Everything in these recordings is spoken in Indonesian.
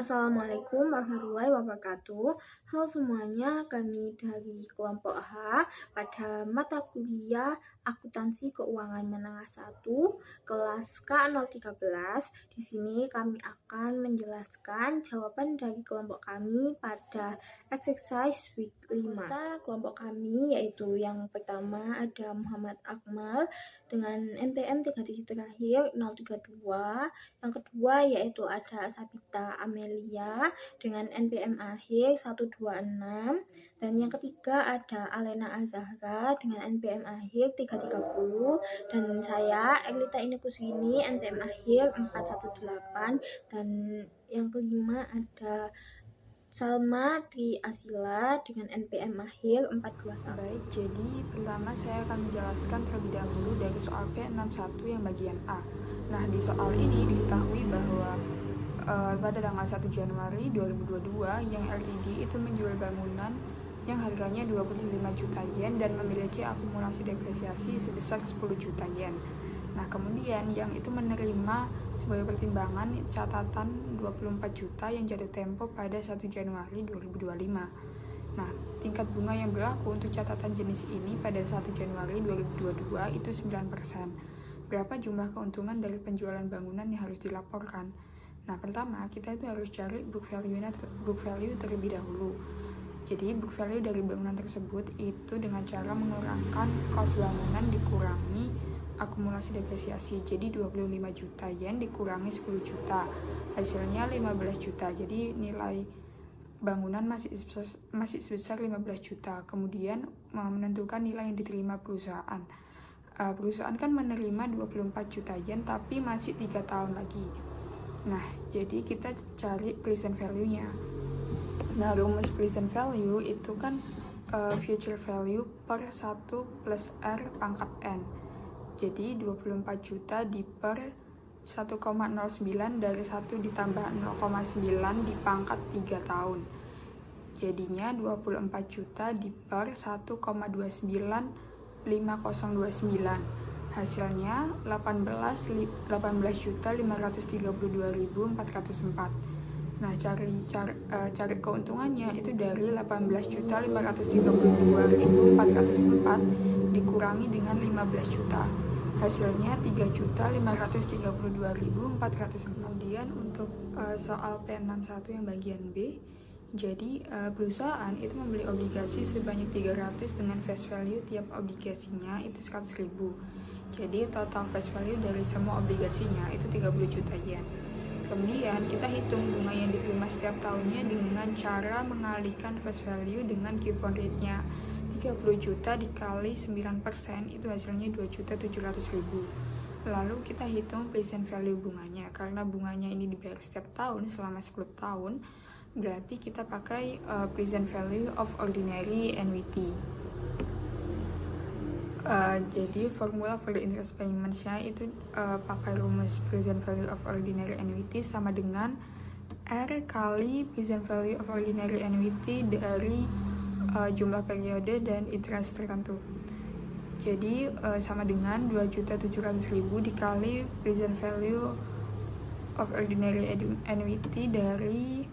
Assalamualaikum warahmatullahi wabarakatuh. Halo semuanya, kami dari kelompok H pada mata kuliah Akuntansi Keuangan Menengah 1 kelas K013. Di sini kami akan menjelaskan jawaban dari kelompok kami pada exercise week 5. Kelompok kami yaitu yang pertama ada Muhammad Akmal dengan NPM 3 digit terakhir 032. Yang kedua yaitu ada Sabita Amelia dengan NPM akhir 126. Dan yang ketiga ada Alena Azahra dengan NPM akhir 330. Dan saya Erlita Inekusini NPM akhir 418. Dan yang kelima ada Salma Tri Asila dengan NPM akhir 421. Baik, jadi pertama saya akan menjelaskan terlebih dahulu dari soal P61 yang bagian A. Nah, di soal ini diketahui bahwa pada tanggal 1 Januari 2022 yang LTD itu menjual bangunan yang harganya 25 juta yen dan memiliki akumulasi depresiasi sebesar 10 juta yen. Nah, kemudian yang itu menerima sebagai pertimbangan catatan 24 juta yang jatuh tempo pada 1 Januari 2025. Nah, tingkat bunga yang berlaku untuk catatan jenis ini pada 1 Januari 2022 itu 9%. Berapa jumlah keuntungan dari penjualan bangunan yang harus dilaporkan? Nah, pertama kita itu harus cari book value terlebih dahulu. Jadi book value dari bangunan tersebut itu dengan cara mengurangkan kos bangunan dikurangi akumulasi depresiasi. Jadi 25 juta yen dikurangi 10 juta. Hasilnya 15 juta. Jadi nilai bangunan masih sebesar 15 juta. Kemudian menentukan nilai yang diterima perusahaan. Perusahaan kan menerima 24 juta yen tapi masih 3 tahun lagi. Nah, jadi kita cari present value-nya. Nah, rumus present value itu kan future value per 1 plus R pangkat N. Jadi 24 juta di per 1,09 dari 1 ditambah 0,9 di pangkat 3 tahun. Jadinya 24 juta di per 1,29529. Hasilnya 18.532.404. Nah, cari keuntungannya itu dari 18.532.404 dikurangi dengan 15 juta. Hasilnya 3.532.404. Kemudian untuk soal P61 yang bagian B, jadi perusahaan itu membeli obligasi sebanyak 300 dengan face value tiap obligasinya itu 100.000. Jadi total face value dari semua obligasinya itu 30 juta yen. Kemudian kita hitung bunga yang diterima setiap tahunnya dengan cara mengalihkan face value dengan coupon rate-nya. 30 juta dikali 9% itu hasilnya 2.700.000. Lalu kita hitung present value bunganya. Karena bunganya ini dibayar setiap tahun selama 10 tahun, berarti kita pakai present value of ordinary annuity. Jadi formula for the interest payments-nya itu pakai rumus present value of ordinary annuity sama dengan R kali present value of ordinary annuity dari jumlah periode dan interest tertentu. Jadi sama dengan 2.700.000 dikali present value of ordinary annuity dari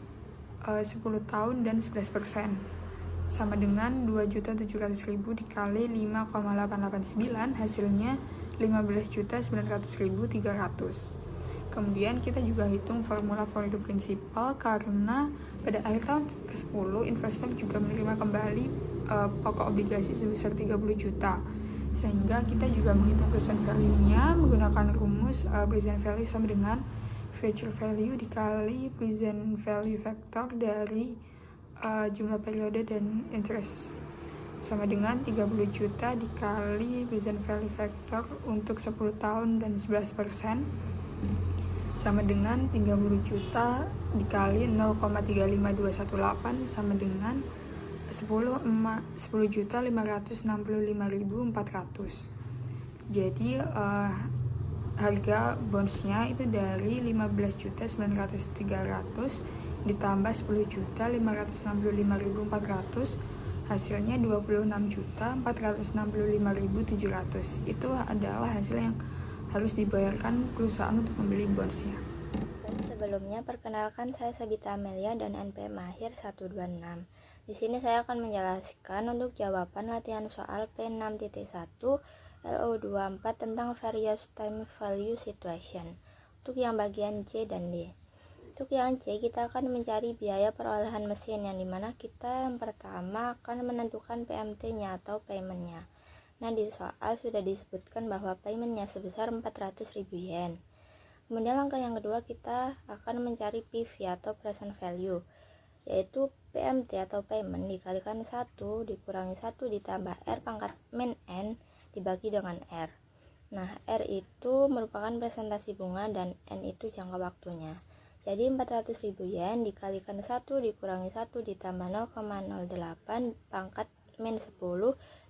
10 tahun dan 11%. Sama dengan 2.700.000 dikali 5,889 hasilnya 15.900.300. Kemudian kita juga hitung formula for the principal karena pada akhir tahun ke-10 investor juga menerima kembali pokok obligasi sebesar 30 juta. Sehingga kita juga menghitung present value-nya menggunakan rumus present value sama dengan future value dikali present value factor dari jumlah periode dan interest sama dengan 30 juta dikali present value factor untuk 10 tahun dan 11% sama dengan 30 juta dikali 0,35218 sama dengan 10.565.400. Jadi harga bondsnya itu dari 15.900.300 ditambah 10.565.400 hasilnya 26.465.700. Itu adalah hasil yang harus dibayarkan perusahaan untuk membeli bondsnya. sebelumnya, perkenalkan saya Sabita Amelia dan NPM Mahir 126. Di sini saya akan menjelaskan untuk jawaban latihan soal P6.1 LO24 tentang various time value situation untuk yang bagian C dan D. Untuk yang C, kita akan mencari biaya perolehan mesin, yang dimana kita yang pertama akan menentukan PMT-nya atau payment-nya. Nah, di soal sudah disebutkan bahwa payment-nya sebesar 400.000 yen. Kemudian langkah yang kedua, kita akan mencari PV atau present value, yaitu PMT atau payment dikalikan 1 dikurangi 1 ditambah R pangkat min N dibagi dengan R. Nah, R itu merupakan presentasi bunga dan N itu jangka waktunya. Jadi 400.000 yen dikalikan 1 dikurangi 1 ditambah 0,08 pangkat min 10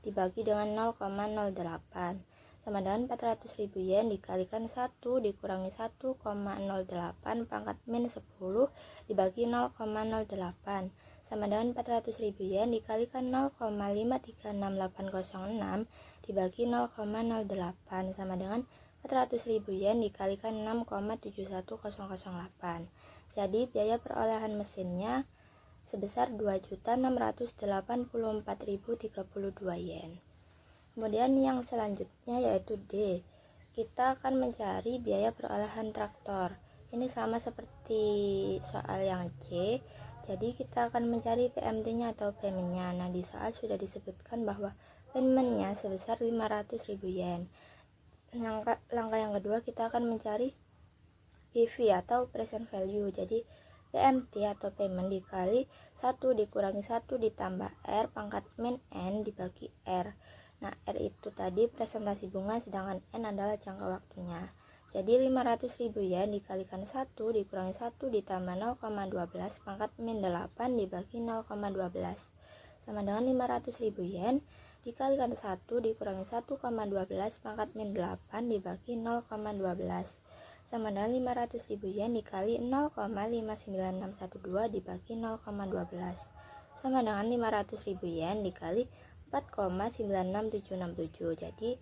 dibagi dengan 0,08 sama dengan 400.000 yen dikalikan 1 dikurangi 1,08 pangkat min 10 dibagi 0,08 sama dengan 400.000 yen dikalikan 0,536806 dibagi 0,08 sama dengan 400.000 yen dikalikan 6,71008. Jadi biaya perolehan mesinnya sebesar 2.684.032 yen. Kemudian yang selanjutnya yaitu D. Kita akan mencari biaya perolehan traktor. Ini sama seperti soal yang C. Jadi kita akan mencari PMT-nya atau payment-nya. Nah, di soal sudah disebutkan bahwa payment-nya sebesar 500.000 yen. Langkah yang kedua, kita akan mencari PV atau present value. Jadi PMT atau payment dikali 1 dikurangi 1 ditambah R pangkat min N dibagi R. Nah, R itu tadi presentasi bunga, sedangkan N adalah jangka waktunya. Jadi 500.000 yen dikalikan 1 dikurangi 1 ditambah 0,12 pangkat min 8 dibagi 0,12 sama dengan 500.000 yen dikalikan 1 dikurangi 1,12 pangkat min 8 dibagi 0,12 sama dengan 500.000 yen dikali 0,59612 dibagi 0,12 sama dengan 500.000 yen dikali 4,96767. Jadi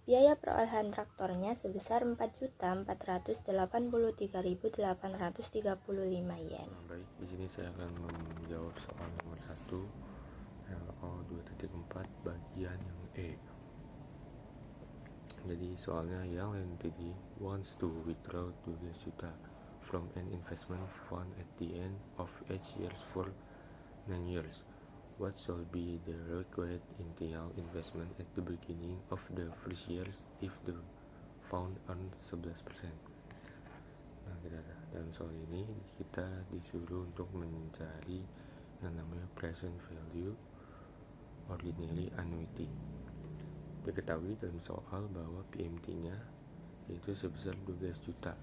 biaya perolehan traktornya sebesar 4.483.835 yen. Baik, di sini saya akan menjawab soal nomor 1 LO 2.4 bagian yang E. Jadi soalnya yang entity wants to withdraw 2 juta from an investment fund at the end of each year for 9 years. What shall be the required initial investment at the beginning of the first years if the fund earns 11%? Nah, dalam soal ini kita disuruh untuk mencari yang namanya present value ordinary annuity. Diketahui dalam soal bahwa PMT-nya yaitu sebesar 12 juta.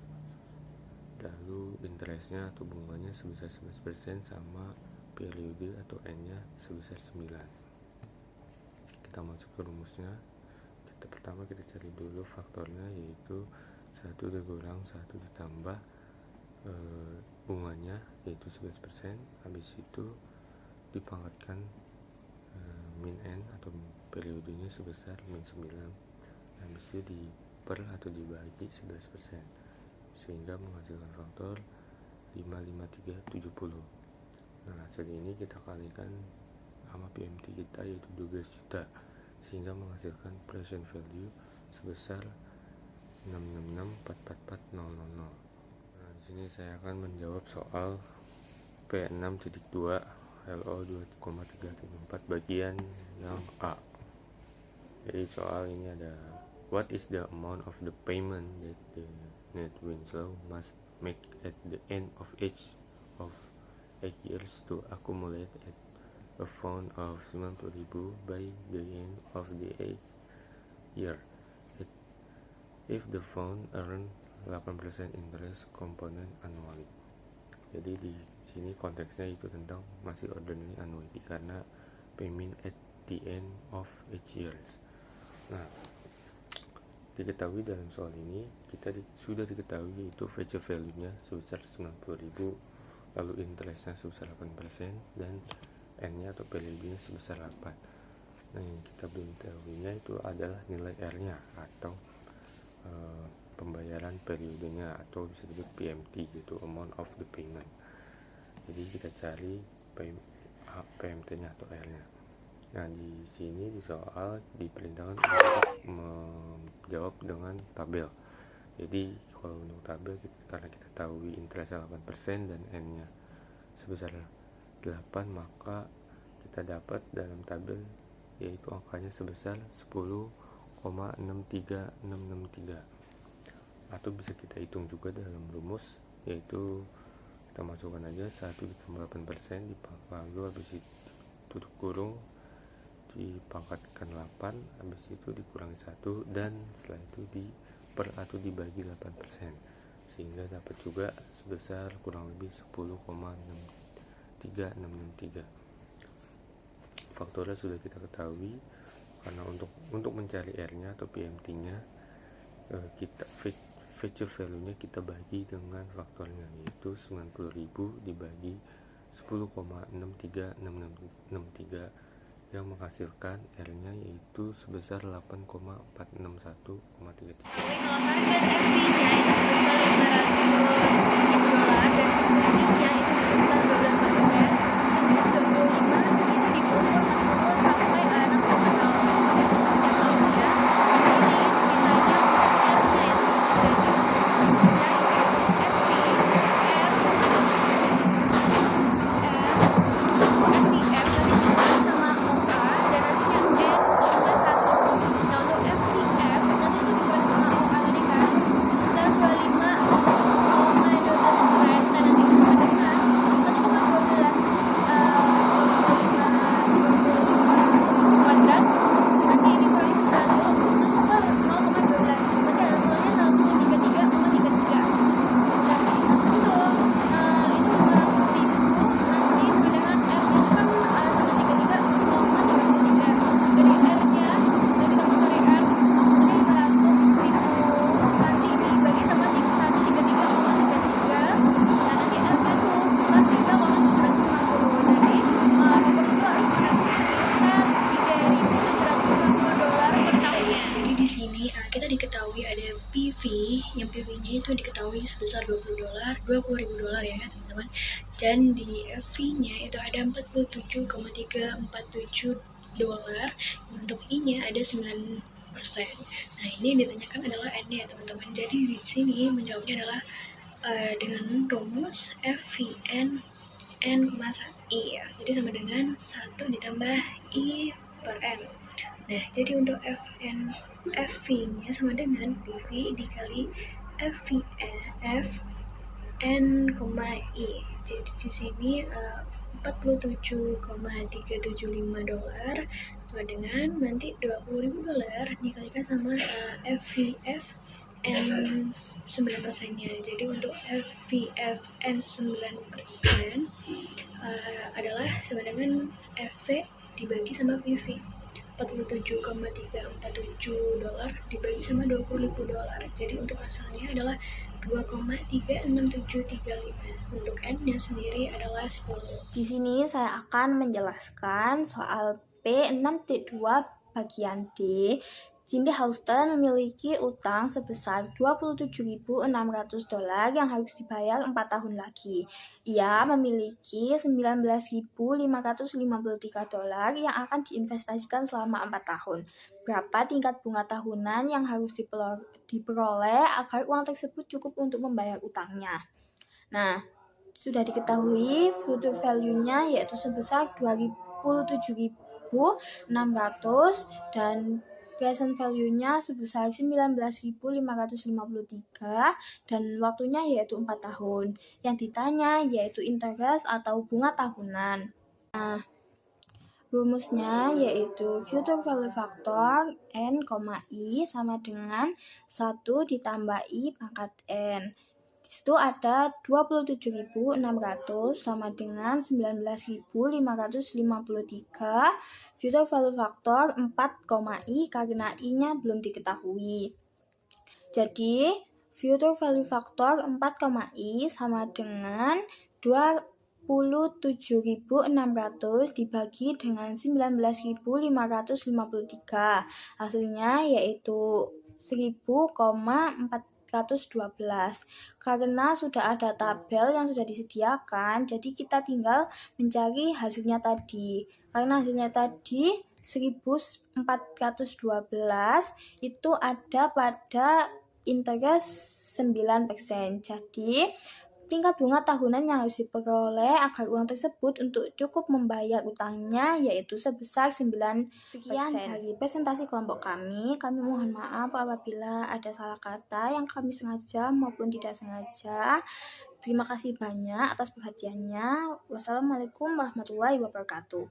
Lalu interestnya atau bunganya sebesar 11% sama periode atau N-nya sebesar 9. Kita masuk ke rumusnya. Pertama kita cari dulu faktornya, yaitu 1 dikurang 1 ditambah bunganya yaitu 11%. Habis itu dipangkatkan min N atau periodenya sebesar min 9. Habis itu diper atau dibagi 11%, sehingga menghasilkan faktor 55370. Nah, hasil ini kita kalikan sama PMT kita yaitu 12 juta, sehingga menghasilkan present value sebesar 666.444.000. Nah, di sini saya akan menjawab soal P6.2 LO 2,3.4 bagian yang A. Jadi soal ini ada what is the amount of the payment that the net Winslow must make at the end of each of 8 years to accumulate at a fund of 90.000 by the end of the 8th year if the fund earn 8% interest component annually. Jadi di sini konteksnya itu tentang masih ordinary annuity karena payment at the end of each years. Nah, diketahui dalam soal ini kita sudah diketahui yaitu future value-nya sebesar 90.000, lalu interestnya sebesar 8% dan N-nya atau periodenya sebesar 8. Nah, yang kita belum tahuinya itu adalah nilai R-nya atau pembayaran periodenya, atau bisa disebut PMT gitu, amount of the payment. Jadi kita cari PMT-nya atau R-nya. Nah, di sini di soal diperintahkan untuk menjawab dengan tabel. Jadi kalau untuk tabel, karena kita tahu interestnya 8% dan N-nya sebesar 8, maka kita dapat dalam tabel yaitu angkanya sebesar 10,63663, atau bisa kita hitung juga dalam rumus, yaitu kita masukkan aja 1 ditambah 8% lalu habis itu tutup kurung dipangkatkan 8, habis itu dikurangi 1, dan setelah itu atau dibagi 8%, sehingga dapat juga sebesar kurang lebih 10,63663. Faktornya sudah kita ketahui, karena untuk mencari R-nya atau PMT-nya, kita future value-nya kita bagi dengan faktornya, yaitu 90.000 dibagi 10,63663 yang menghasilkan R-nya yaitu sebesar 8,461,33. Kalau harga FV-nya itu sebesar $500 dan harga itu sebesar 12%, dan 25 itu dipukul 60 sampai 6,0 setiap tahunnya. Ini ditanya R-nya itu kita diketahui ada PV, yang PV-nya itu diketahui sebesar $20 ya kan teman-teman, dan di FV-nya itu ada $47,347, untuk I-nya ada 9%. Nah, ini yang ditanyakan adalah N-nya teman-teman. Jadi di sini menjawabnya adalah dengan rumus FVN N, I ya. Jadi sama dengan 1 ditambah I per N. Nah, jadi untuk FV-nya sama dengan PV dikali FN, I. Jadi di sini $47,375 sama dengan nanti $20.000 dikalikan sama FVFN 9%-nya. Jadi untuk FVFN 9% adalah sama dengan FV dibagi sama PV. $47,347 dibagi sama $20.000. Jadi untuk hasilnya adalah 2,36735. Untuk N-nya sendiri adalah 10. Di sini saya akan menjelaskan soal P6.2 bagian D. Cindy Houston memiliki utang sebesar $27.600 yang harus dibayar 4 tahun lagi. Ia memiliki $19.553 yang akan diinvestasikan selama 4 tahun. Berapa tingkat bunga tahunan yang harus diperoleh agar uang tersebut cukup untuk membayar utangnya? Nah, sudah diketahui future value-nya yaitu sebesar $27.600 dan present value-nya sebesar $19.553 dan waktunya yaitu 4 tahun. Yang ditanya yaitu interest atau bunga tahunan. Nah, rumusnya yaitu future value factor N, I sama dengan 1 ditambah I pangkat N. Di situ ada 27.600 sama dengan 19.553. Future value factor 4, I karena I-nya belum diketahui. Jadi future value factor 4, I sama dengan 27.600 dibagi dengan 19.553. Hasilnya yaitu 10,4 Karena sudah ada tabel yang sudah disediakan, jadi kita tinggal mencari hasilnya tadi. Karena hasilnya tadi 1412 itu ada pada interest 9%. Jadi tingkat bunga tahunan yang harus diperoleh agar uang tersebut untuk cukup membayar utangnya yaitu sebesar 9%. Sekian dari presentasi kelompok kami. Kami mohon maaf apabila ada salah kata yang kami sengaja maupun tidak sengaja. Terima kasih banyak atas perhatiannya. Wassalamualaikum warahmatullahi wabarakatuh.